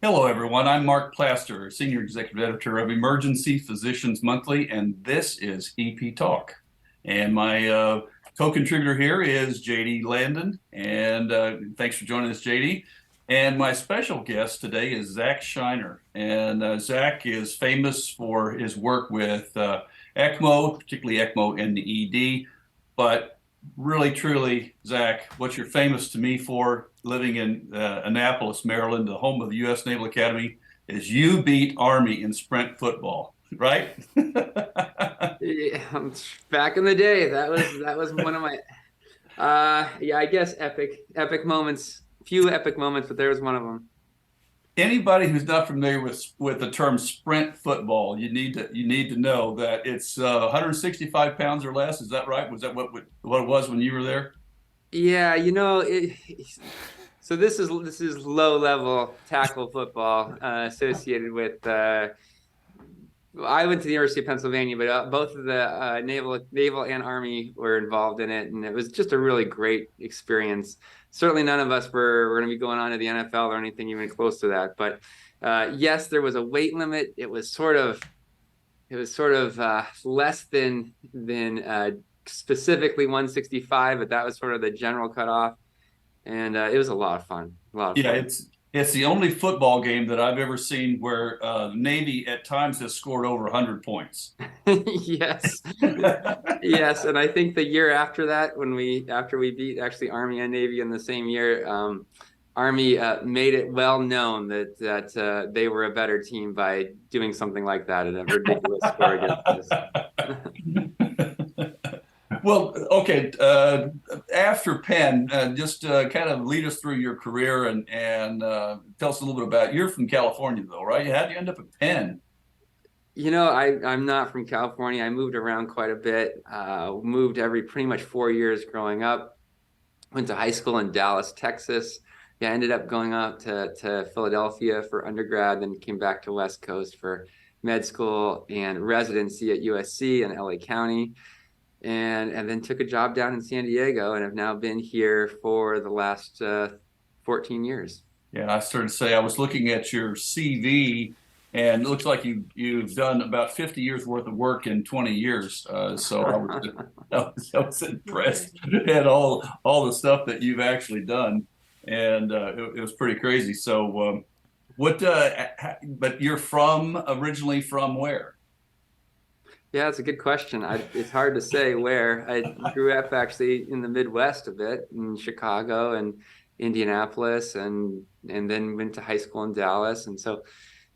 Hello, everyone. I'm Mark Plaster, Senior Executive Editor of Emergency Physicians Monthly, and this is EP Talk. And my co-contributor here is JD Landon, and thanks for joining us, JD. And my special guest today is Zack Shinar, and Zack is famous for his work with ECMO, particularly ECMO in the ED, but really, truly, Zack, what you're famous to me for living in Annapolis, Maryland, the home of the U.S. Naval Academy, is you beat Army in sprint football, right? Yeah, back in the day, that was one of my yeah, I guess epic moments. Few epic moments, but there was one of them. Anybody who's not familiar with the term sprint football, you need to know that it's 165 pounds or less. Is that right? Was that what it was when you were there? Yeah, so this is low level tackle football associated with I went to the University of Pennsylvania, but both of the naval and Army were involved in it, and it was just a really great experience. Certainly, none of us were going to be going on to the NFL or anything even close to that. But yes, there was a weight limit. It was sort of less than specifically 165, but that was sort of the general cutoff, and it was a lot of fun. A lot of Yeah, fun. it's the only football game that I've ever seen where the Navy at times has scored over 100 points. Yes. Yes, and I think the year after that, after we beat actually Army and Navy in the same year, Army made it well known that they were a better team by doing something like that in a ridiculous score against us. Well, okay. After Penn, just kind of lead us through your career and tell us a little bit about. You're from California, though, right? How'd you end up at Penn? I'm not from California. I moved around quite a bit. Moved every pretty much 4 years growing up. Went to high school in Dallas, Texas. Yeah, ended up going out to Philadelphia for undergrad, then came back to West Coast for med school and residency at USC in LA County, and then took a job down in San Diego, and have now been here for the last 14 years. Yeah, I started to say I was looking at your CV, and it looks like you've done about 50 years worth of work in 20 years. So I was impressed at all the stuff that you've actually done, and it was pretty crazy. So what? But you're originally from where? Yeah, it's a good question. It's hard to say where. I grew up actually in the Midwest a bit, in Chicago and Indianapolis, and then went to high school in Dallas. And so,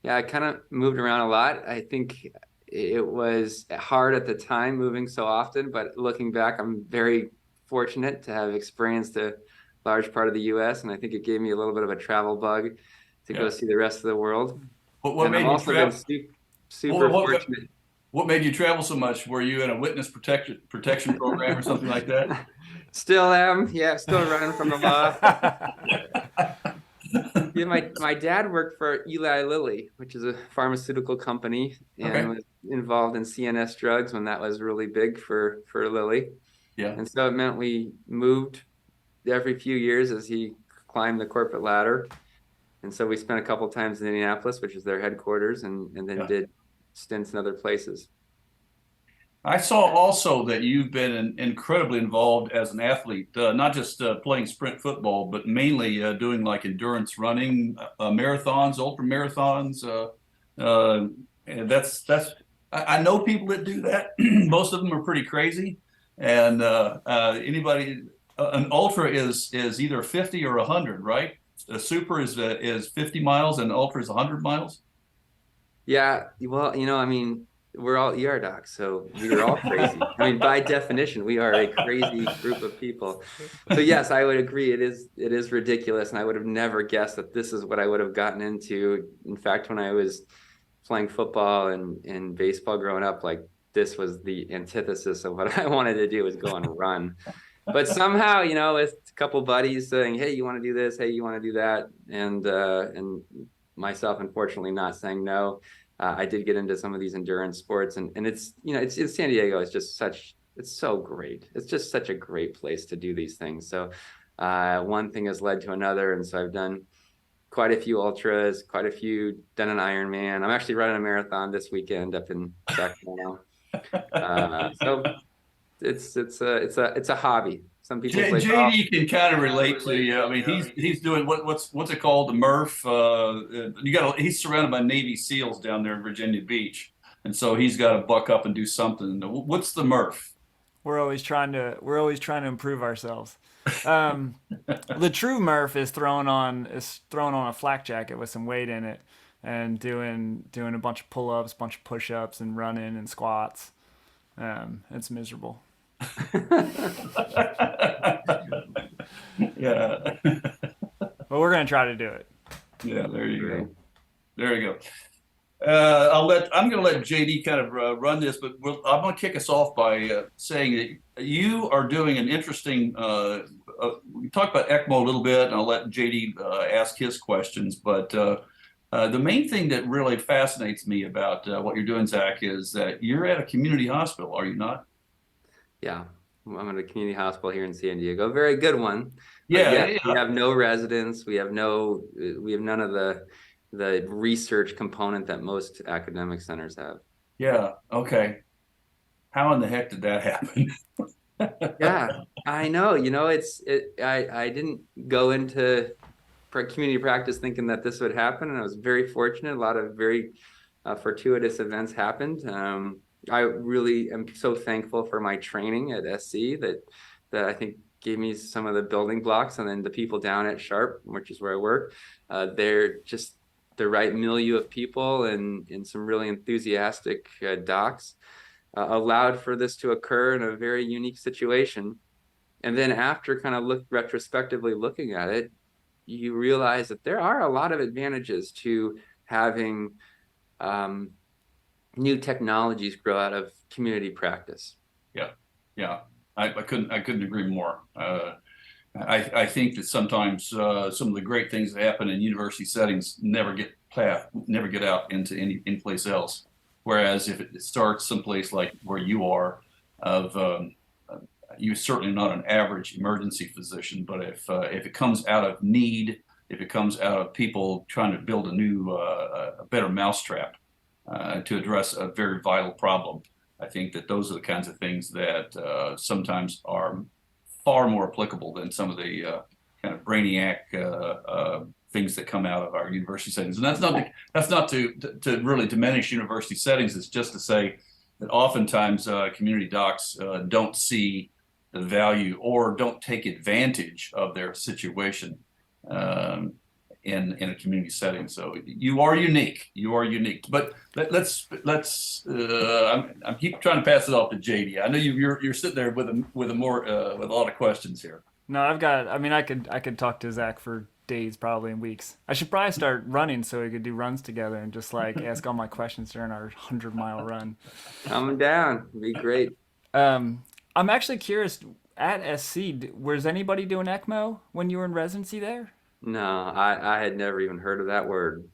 yeah, I kind of moved around a lot. I think it was hard at the time moving so often, but looking back, I'm very fortunate to have experienced a large part of the U.S., and I think it gave me a little bit of a travel bug to go Yeah. see the rest of the world. What And I've made you also been travel? super What, what, fortunate. what made you travel so much? Were you in a witness protection program or something like that? Still am. Yeah, still running from the law. Yeah, my dad worked for Eli Lilly, which is a pharmaceutical company, and Okay. was involved in CNS drugs when that was really big for Lilly. Yeah. And so it meant we moved every few years as he climbed the corporate ladder. And so we spent a couple times in Indianapolis, which is their headquarters, and then Yeah. did stints in other places. I saw also that you've been incredibly involved as an athlete, not just playing sprint football, but mainly doing like endurance running, marathons, ultra marathons. And that's I know people that do that. Most of them are pretty crazy, and anybody an ultra is either 50 or 100, right? A super is 50 miles, and ultra is 100 miles. Yeah, well, I mean, we're all ER docs, so we are all crazy. I mean, by definition, we are a crazy group of people. So yes, I would agree. It is ridiculous, and I would have never guessed that this is what I would have gotten into. In fact, when I was playing football and baseball growing up, like this was the antithesis of what I wanted to do, was go and run. But somehow, with a couple buddies saying, "Hey, you want to do this? Hey, you want to do that?" and myself, unfortunately, not saying no. I did get into some of these endurance sports, and it's in San Diego. It's so great. It's just such a great place to do these things. So one thing has led to another, and so I've done quite a few ultras, quite a few, done an Ironman. I'm actually running a marathon this weekend up in Sacramento. So it's a hobby. Some people play golf. JD can kind of relate to you. I mean, he's doing what's it called, the Murph. He's surrounded by Navy SEALs down there in Virginia Beach, and so he's got to buck up and do something. What's the Murph? We're always trying to improve ourselves. The true Murph is throwing on a flak jacket with some weight in it and doing a bunch of pull-ups, bunch of push-ups, and running and squats. It's miserable. Yeah. But we're gonna try to do it. Yeah, there you go. There you go. I'm going to let JD kind of run this, but I'm going to kick us off by saying that you are doing an interesting. We talked about ECMO a little bit, and I'll let JD ask his questions. But the main thing that really fascinates me about what you're doing, Zack, is that you're at a community hospital, are you not? Yeah, I'm at a community hospital here in San Diego. Very good one. Yeah. We have no residents. We have none of the research component that most academic centers have. Yeah. Okay. How in the heck did that happen? Yeah, I know. I didn't go into community practice thinking that this would happen, and I was very fortunate. A lot of very fortuitous events happened. I really am so thankful for my training at SC that I think gave me some of the building blocks, and then the people down at Sharp, which is where I work, they're just the right milieu of people and some really enthusiastic docs allowed for this to occur in a very unique situation. And then after kind of retrospectively looking at it, you realize that there are a lot of advantages to having new technologies grow out of community practice. Yeah. I couldn't agree more. I think that sometimes some of the great things that happen in university settings never get out into any place else. Whereas if it starts someplace like where you are, you're certainly not an average emergency physician, but if it comes out of need, if it comes out of people trying to build a better mousetrap to address a very vital problem, I think that those are the kinds of things that sometimes are far more applicable than some of the kind of brainiac things that come out of our university settings. And that's not to really diminish university settings. It's just to say that oftentimes community docs don't see the value or don't take advantage of their situation in a community setting. So you are unique. But let's I'm keep trying to pass it off to JD. I know you're sitting there with a lot of questions here. No, I could talk to Zack for days, probably in weeks. I should probably start running so we could do runs together and just like ask all my questions during our 100-mile run. Come down, it'd be great. I'm actually curious, at SC, was anybody doing ECMO when you were in residency there? No, I had never even heard of that word.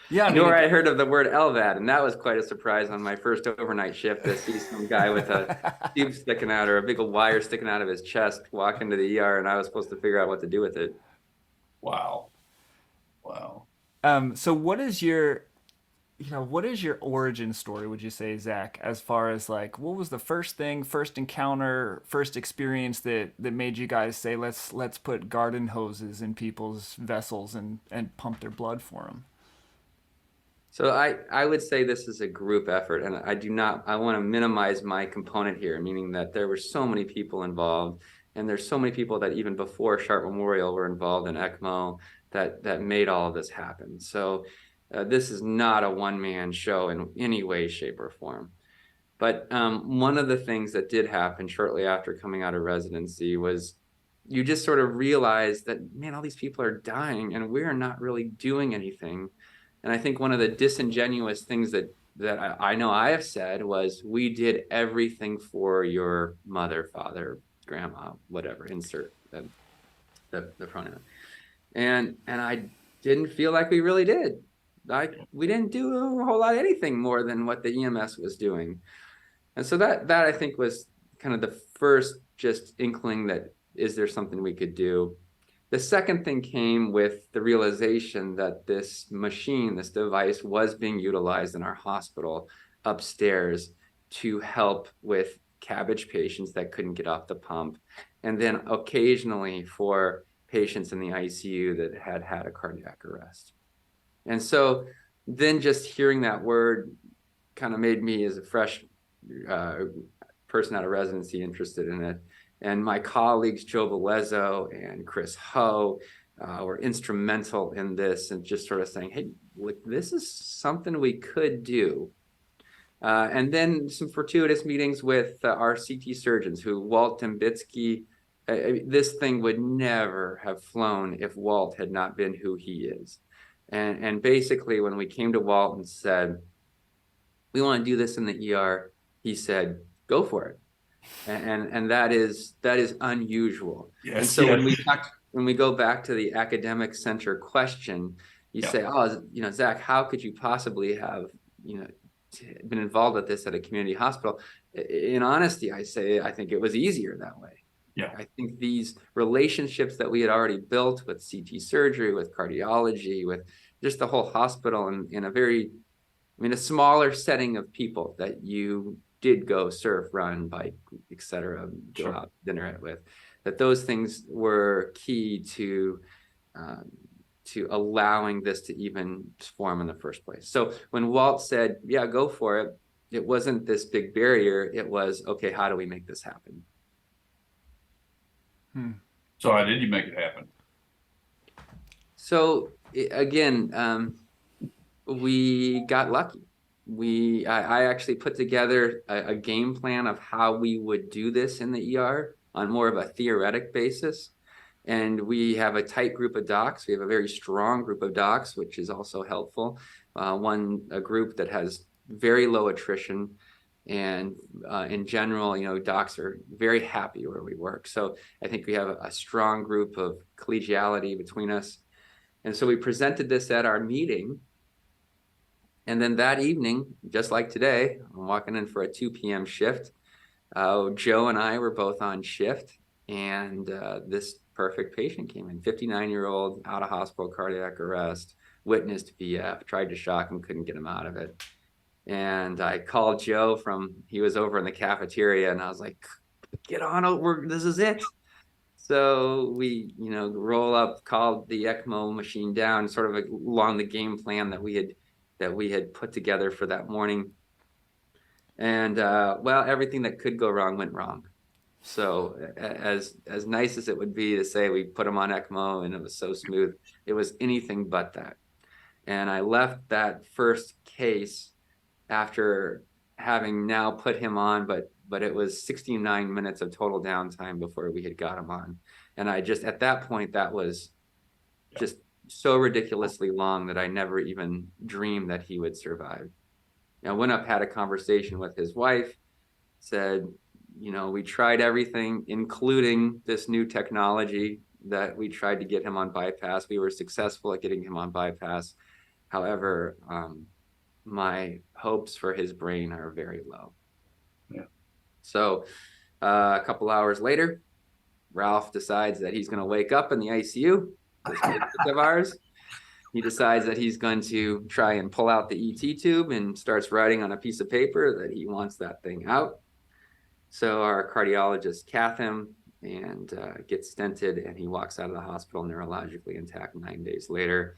Yeah, nor I heard of the word LVAD, and that was quite a surprise on my first overnight shift to see some guy with a tube sticking out or a big wire sticking out of his chest walk into the ER, and I was supposed to figure out what to do with it. Wow. So what is your origin story, would you say, Zack, as far as like what was the first encounter, first experience that made you guys say let's put garden hoses in people's vessels and pump their blood for them? So I would say this is a group effort, and I want to minimize my component here, meaning that there were so many people involved, and there's so many people that even before Sharp Memorial were involved in ECMO that made all of this happen. So this is not a one-man show in any way, shape, or form. But one of the things that did happen shortly after coming out of residency was you just sort of realize that, man, all these people are dying and we're not really doing anything. And I think one of the disingenuous things that I know I have said was, we did everything for your mother, father, grandma, whatever, insert the pronoun. And I didn't feel like we really did. We didn't do a whole lot of anything more than what the EMS was doing. And so that I think was kind of the first just inkling that, is there something we could do? The second thing came with the realization that this machine, this device, was being utilized in our hospital upstairs to help with CABG patients that couldn't get off the pump, and then occasionally for patients in the ICU that had had a cardiac arrest. And so then just hearing that word kind of made me, as a fresh person out of residency, interested in it. And my colleagues, Joe Velezzo and Chris Ho, were instrumental in this, and just sort of saying, hey, look, this is something we could do. And then some fortuitous meetings with our CT surgeons, who Walt Dembitsky, this thing would never have flown if Walt had not been who he is. And basically, when we came to Walt and said, we want to do this in the ER, he said, go for it. And that is unusual. Yes, and so yes. when we go back to the academic center question, you say, oh, Zach, how could you possibly have, been involved with this at a community hospital? In honesty, I think it was easier that way. Yeah. I think these relationships that we had already built with CT surgery, with cardiology, with just the whole hospital, in a smaller setting of people that you did go surf, run, bike, etc., go out to dinner with, that those things were key to allowing this to even form in the first place. So when Walt said, yeah, go for it, it wasn't this big barrier. It was, okay, how do we make this happen? So how did you make it happen? So again, we got lucky. I actually put together a game plan of how we would do this in the ER on more of a theoretic basis. And we have a tight group of docs. We have a very strong group of docs, which is also helpful. A group that has very low attrition. And in general, docs are very happy where we work. So I think we have a strong group of collegiality between us. And so we presented this at our meeting. And then that evening, just like today, I'm walking in for a 2 p.m. shift. Joe and I were both on shift, and this perfect patient came in, 59-year-old, out of hospital cardiac arrest, witnessed VF, tried to shock him, couldn't get him out of it. And I called Joe he was over in the cafeteria, and I was like, get on over, this is it. So we, roll up, called the ECMO machine down, sort of along the game plan that we had put together for that morning. And everything that could go wrong went wrong. So as nice as it would be to say we put him on ECMO and it was so smooth, it was anything but that. And I left that first case after having now put him on, but it was 69 minutes of total downtime before we had got him on. And I just, at that point, that was just so ridiculously long that I never even dreamed that he would survive. I went up, had a conversation with his wife, said, we tried everything, including this new technology that we tried to get him on bypass. We were successful at getting him on bypass. However, my hopes for his brain are very low. Yeah. So a couple hours later, Ralph decides that he's going to wake up in the ICU, this patient of ours. He decides that he's going to try and pull out the ET tube and starts writing on a piece of paper that he wants that thing out. So our cardiologist cath him and gets stented, and he walks out of the hospital neurologically intact 9 days later,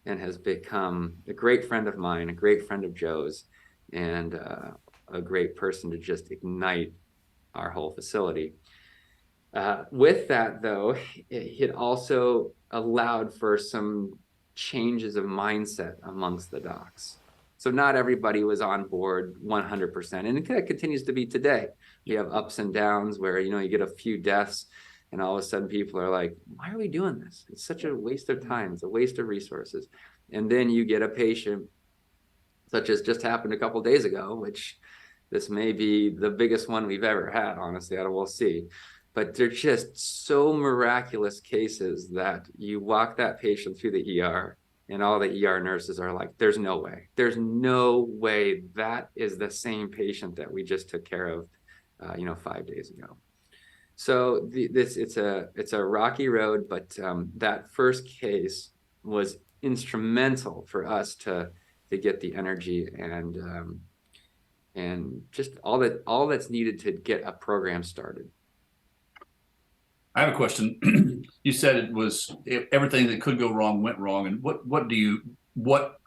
and has become a great friend of mine, a great friend of Joe's, and a great person to just ignite our whole facility. With that, though, it also allowed for some changes of mindset amongst the docs. So not everybody was on board 100%, and it continues to be today. You have ups and downs where, you get a few deaths, and all of a sudden people are like, why are we doing this? It's such a waste of time. It's a waste of resources. And then you get a patient, such as just happened a couple of days ago, which this may be the biggest one we've ever had, honestly, we'll see. But they're just so miraculous cases that you walk that patient through the ER, and all the ER nurses are like, there's no way. There's no way that is the same patient that we just took care of, 5 days ago. So it's a rocky road, but that first case was instrumental for us to get the energy and just all that's needed to get a program started. I have a question. You said everything that could go wrong went wrong, and what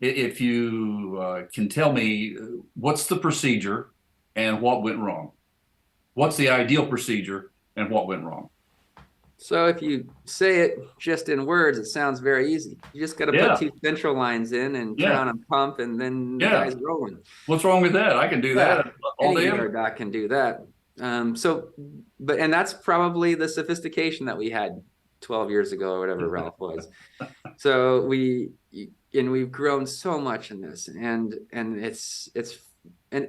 if you can tell me what's the procedure and what went wrong? What's the ideal procedure and what went wrong? So if you say it just in words, it sounds very easy. You just got to put two central lines in and turn on a pump, and then the guy's rolling. What's wrong with that? I can do that all day. Any ER doc can do that. And that's probably the sophistication that we had 12 years ago or whatever Ralph was. So we've grown so much in this, and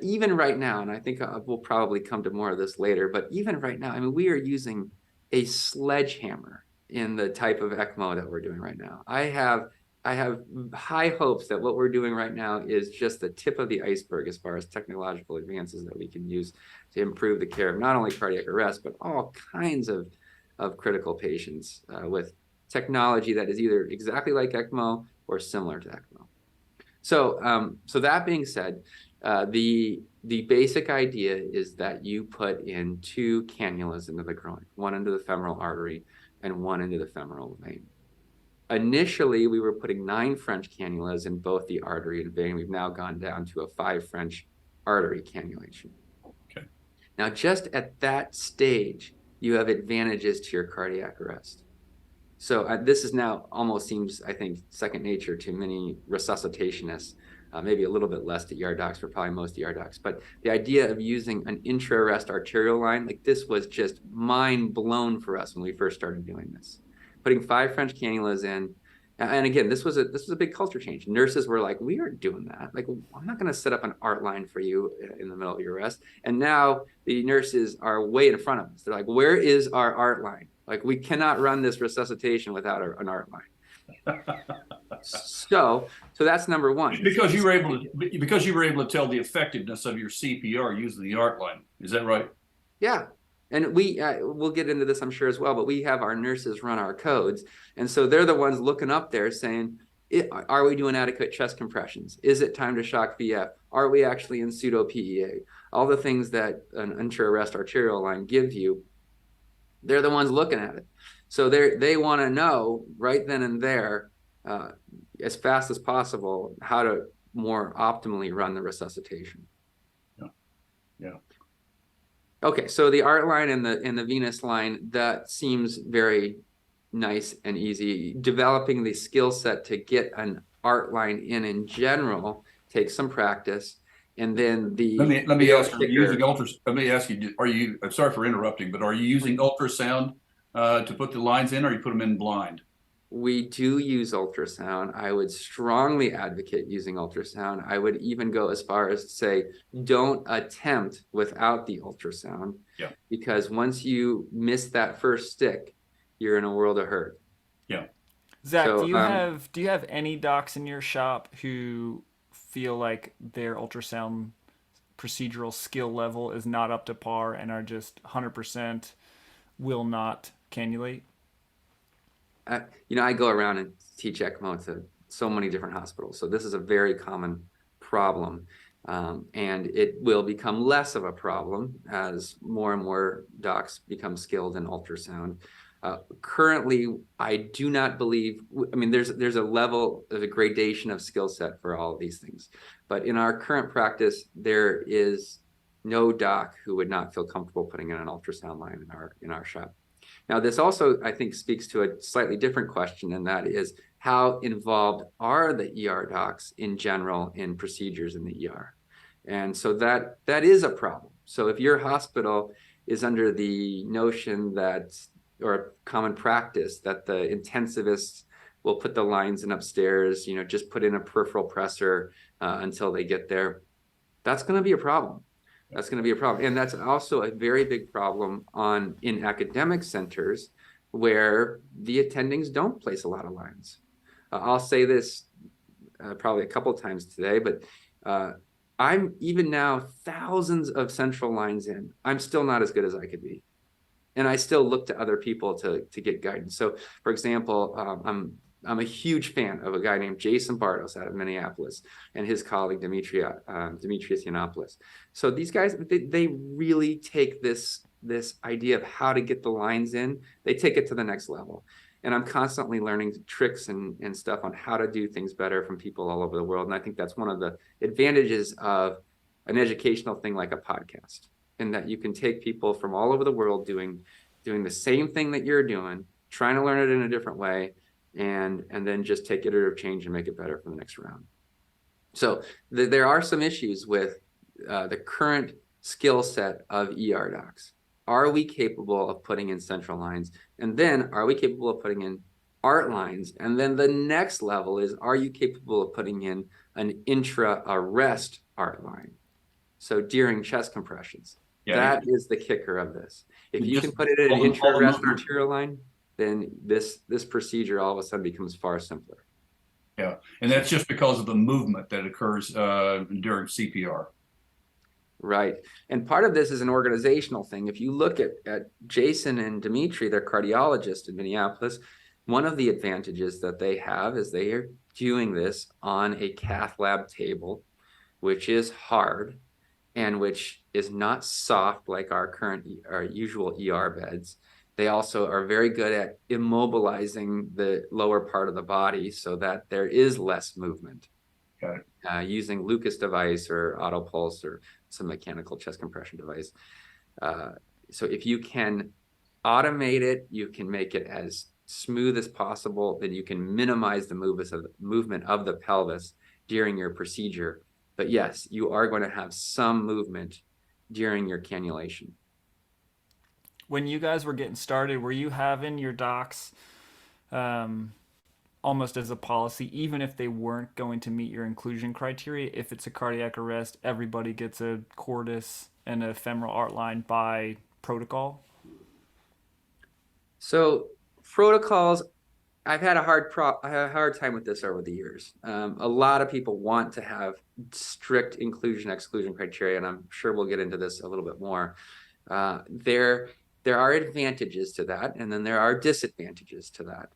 even right now, and I think we'll probably come to more of this later, but even right now, I mean, we are using a sledgehammer in the type of ECMO that we're doing right now. I have high hopes that what we're doing right now is just the tip of the iceberg as far as technological advances that we can use to improve the care of not only cardiac arrest, but all kinds of critical patients with technology that is either exactly like ECMO or similar to ECMO. So that being said, the basic idea is that you put in 2 cannulas into the groin, one into the femoral artery and one into the femoral vein. Initially, we were putting 9 French cannulas in both the artery and vein. We've now gone down to a 5 French artery cannulation. Okay. Now, just at that stage, you have advantages to your cardiac arrest. So this is now almost seems, I think, second nature to many resuscitationists. Maybe a little bit less to ER docs, for probably most ER docs. But the idea of using an intra-arrest arterial line, like this was just mind blown for us when we first started doing this. Putting 5 French cannulas in, and again, this was a big culture change. Nurses were like, we aren't doing that. Like, I'm not going to set up an art line for you in the middle of your arrest. And now the nurses are way in front of us. They're like, where is our art line? Like, we cannot run this resuscitation without an art line. So that's number one. Because you were able to tell the effectiveness of your CPR using the art line. Is that right? Yeah. And we'll get into this, I'm sure, as well, but we have our nurses run our codes. And so they're the ones looking up there saying, are we doing adequate chest compressions? Is it time to shock VF? Are we actually in pseudo PEA? All the things that an intra-arrest arterial line gives you, they're the ones looking at it. So they want to know right then and there, as fast as possible, how to more optimally run the resuscitation. Yeah. Okay, so the art line and the venous line, that seems very nice and easy. Developing the skill set to get an art line in general takes some practice. And then let me ask you, I'm sorry for interrupting, but are you using ultrasound to put the lines in, or you put them in blind? We do use ultrasound. I would strongly advocate using ultrasound. I would even go as far as to say, don't attempt without the ultrasound. Yeah. Because once you miss that first stick, you're in a world of hurt. Yeah. Zach, do you have any docs in your shop who feel like their ultrasound procedural skill level is not up to par and are just 100% will not cannulate? I go around and teach ECMO to so many different hospitals. So this is a very common problem. And it will become less of a problem as more and more docs become skilled in ultrasound. Currently, I do not believe, there's a level of a gradation of skill set for all of these things. But in our current practice, there is no doc who would not feel comfortable putting in an ultrasound line in our shop. Now, this also, I think, speaks to a slightly different question, and that is, how involved are the ER docs in general in procedures in the ER? And so that is a problem. So if your hospital is under the notion that, or common practice, that the intensivists will put the lines in upstairs, just put in a peripheral presser until they get there, that's going to be a problem. That's going to be a problem. And that's also a very big problem in academic centers where the attendings don't place a lot of lines. I'll say this probably a couple of times today, but I'm even now thousands of central lines in. I'm still not as good as I could be. And I still look to other people to get guidance. So, for example, I'm a huge fan of a guy named Jason Bartos out of Minneapolis and his colleague Demetrius Yiannopoulos. So these guys, they really take this idea of how to get the lines in, they take it to the next level. And I'm constantly learning tricks and stuff on how to do things better from people all over the world. And I think that's one of the advantages of an educational thing like a podcast, in that you can take people from all over the world doing the same thing that you're doing, trying to learn it in a different way, and then just take iterative change and make it better for the next round. So there are some issues with the current skill set of ER docs. Are we capable of putting in central lines? And then are we capable of putting in art lines? And then the next level is, are you capable of putting in an intra-arrest art line? So during chest compressions, that is the kicker of this. If you can put it in an intra-arrest arterial line, then this procedure all of a sudden becomes far simpler. Yeah, and that's just because of the movement that occurs during CPR. Right. And part of this is an organizational thing. If you look at Jason and Dimitri, they're cardiologists in Minneapolis, one of the advantages that they have is they are doing this on a cath lab table, which is hard and which is not soft like our usual ER beds. They also are very good at immobilizing the lower part of the body so that there is less movement. Got it. Using Lucas device or auto pulse or some mechanical chest compression device. So if you can automate it, you can make it as smooth as possible, then you can minimize the movement of the pelvis during your procedure. But yes, you are going to have some movement during your cannulation. When you guys were getting started, were you having your docs almost as a policy, even if they weren't going to meet your inclusion criteria? If it's a cardiac arrest, everybody gets a cordis and a femoral art line by protocol? So protocols, I've had a hard time with this over the years. A lot of people want to have strict inclusion-exclusion criteria, and I'm sure we'll get into this a little bit more. There are advantages to that, and then there are disadvantages to that.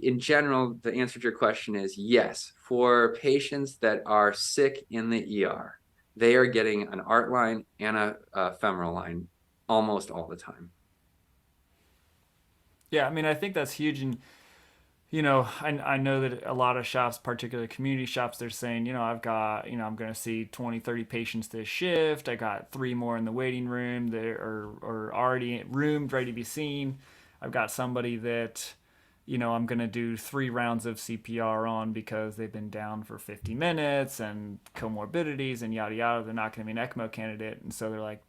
In general, the answer to your question is yes. For patients that are sick in the ER, they are getting an art line and a femoral line almost all the time. Yeah, I mean, I think that's huge. And, I know that a lot of shops, particularly community shops, they're saying, I've got, I'm going to see 20, 30 patients this shift. I got 3 more in the waiting room that are already roomed, ready to be seen. I've got somebody that, I'm going to do 3 rounds of CPR on because they've been down for 50 minutes and comorbidities and yada, yada. They're not going to be an ECMO candidate. And so they're like,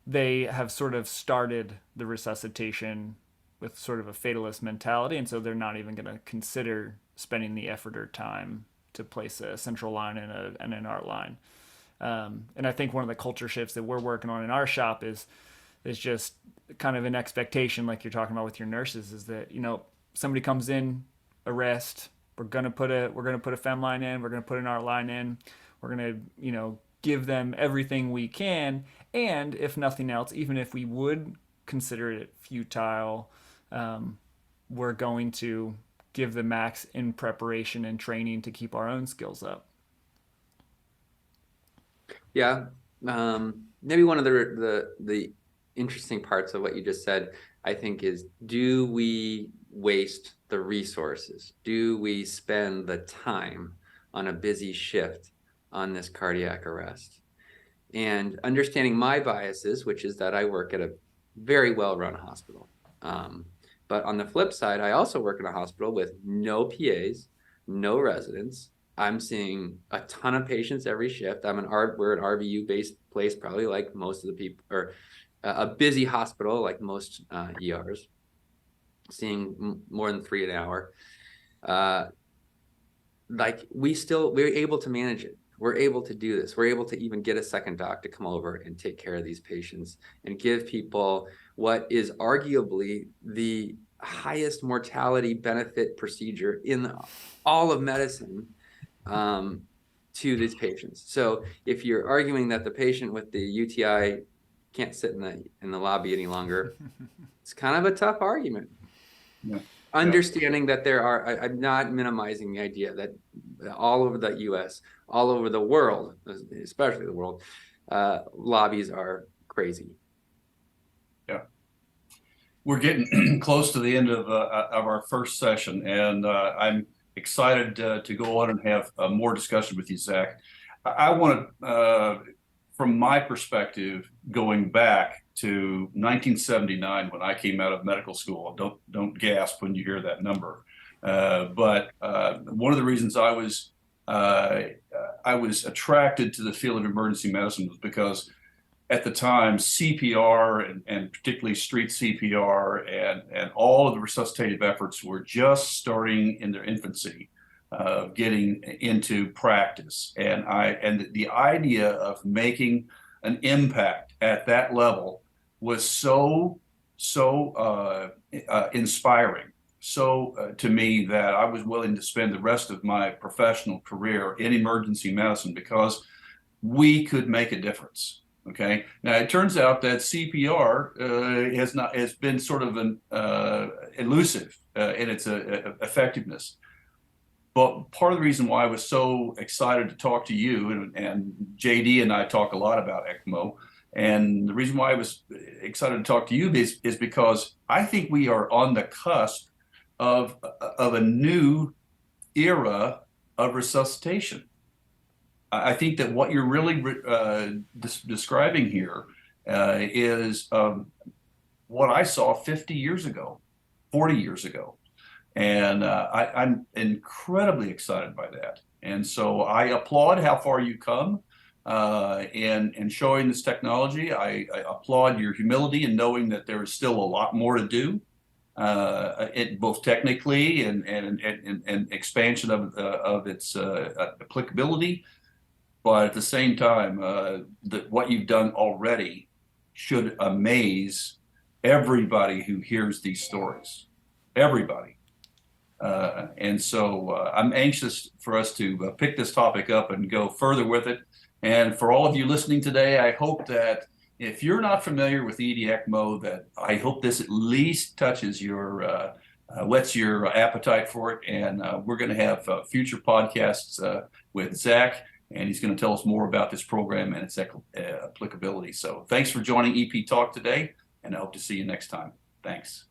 they have sort of started the resuscitation with sort of a fatalist mentality. And so they're not even going to consider spending the effort or time to place a central line and an art line. And I think one of the culture shifts that we're working on in our shop is just kind of an expectation, like you're talking about with your nurses, is that, somebody comes in, arrest, we're going to put a fem line in, we're going to put an art line in, we're going to, give them everything we can. And if nothing else, even if we would consider it futile, we're going to give the max in preparation and training to keep our own skills up. Yeah. Maybe one of the interesting parts of what you just said, I think, is, do we waste the resources? Do we spend the time on a busy shift on this cardiac arrest? And understanding my biases, which is that I work at a very well-run hospital. But on the flip side, I also work in a hospital with no PAs, no residents. I'm seeing a ton of patients every shift. We're an RVU-based place, probably like most of the people, or a busy hospital like most ERs, seeing more than 3 an hour. We're able to manage it. We're able to do this. We're able to even get a second doc to come over and take care of these patients and give people what is arguably the highest mortality benefit procedure in all of medicine to these patients. So if you're arguing that the patient with the UTI can't sit in the lobby any longer. It's kind of a tough argument. Yeah. Understanding that there are, I'm not minimizing the idea that all over the U.S., all over the world, especially the world, lobbies are crazy. Yeah. We're getting close to the end of our first session, and I'm excited to go on and have more discussion with you, Zack. I want to, from my perspective, going back to 1979 when I came out of medical school. Don't gasp when you hear that number. But one of the reasons I was attracted to the field of emergency medicine was because at the time, CPR and particularly street CPR and all of the resuscitative efforts were just starting in their infancy, getting into practice. And the idea of making an impact at that level was so inspiring. To me, that I was willing to spend the rest of my professional career in emergency medicine because we could make a difference. Okay. Now it turns out that CPR has been sort of an elusive in its effectiveness. But part of the reason why I was so excited to talk to you, and JD and I talk a lot about ECMO, and the reason why I was excited to talk to you is because I think we are on the cusp of a new era of resuscitation. I think that what you're really describing here is what I saw 50 years ago, 40 years ago. And I'm incredibly excited by that. And so I applaud how far you come in showing this technology. I applaud your humility in knowing that there is still a lot more to do, both technically and expansion of its applicability. But at the same time, what you've done already should amaze everybody who hears these stories. Everybody. And so I'm anxious for us to pick this topic up and go further with it. And for all of you listening today, I hope that if you're not familiar with ED ECMO, that I hope this at least touches your, whets your appetite for it. And we're going to have future podcasts with Zack, and he's going to tell us more about this program and its applicability. So thanks for joining EP Talk today, and I hope to see you next time. Thanks.